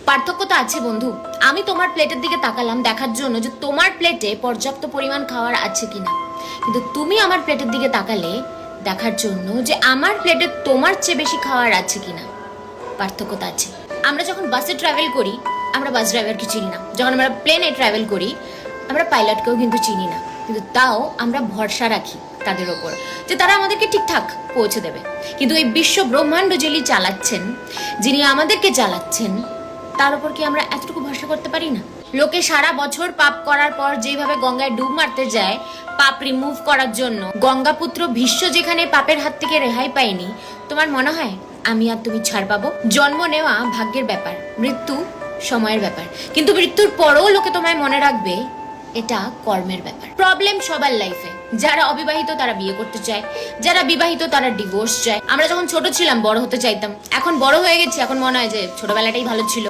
পার্থক্য তো আছে বন্ধু। আমি তোমার প্লেটের দিকে তাকালাম দেখার জন্য যে তোমার প্লেটে পর্যাপ্ত পরিমাণ খাবার আছে কিনা, কিন্তু তুমি আমার প্লেটের দিকে তাকালে দেখার জন্য যে আমার প্লেটে তোমার চেয়ে বেশি খাবার আছে কিনা। পার্থক্য তো আছে। আমরা যখন বাসে ট্রাভেল করি আমরা বাস ড্রাইভারকে চিনি না, যখন আমরা প্লেনে ট্রাভেল করি আমরা পাইলটকেও কিন্তু চিনি না, কিন্তু তাও আমরা ভরসা রাখি তাদের ওপর যে তারা আমাদেরকে ঠিকঠাক পৌঁছে দেবে। কিন্তু এই বিশ্ব ব্রহ্মাণ্ড যিনি চালাচ্ছেন, যিনি আমাদেরকে চালাচ্ছেন, তার উপর কি আমরা এতটুকু ভরসা করতে পারি না? লোকে সারা বছর পাপ করার পর যেভাবে গঙ্গায় ডুব মারতে যায় পাপ রিমুভ করার জন্য, গঙ্গাপুত্র ভীষ্ম যেখানে পাপের হাত থেকে রেহাই পায়নি, তোমার মনে হয় আমি আর তুমি ছাড় পাবো? জন্ম নেওয়া ভাগ্যের ব্যাপার, মৃত্যু সময়ের ব্যাপার, কিন্তু মৃত্যুর পরেও লোকে তোমায় মনে রাখবে এটা কর্মের ব্যাপার। প্রবলেম সবার লাইফে। যারা অবিবাহিত তারা বিয়ে করতে চায়, যারা বিবাহিত তারা ডিভোর্স চায়। আমরা যখন ছোট ছিলাম বড় হতে চাইতাম, এখন বড় হয়ে গেছি, এখন মনে হয় যে ছোটবেলাটাই ভালো ছিল।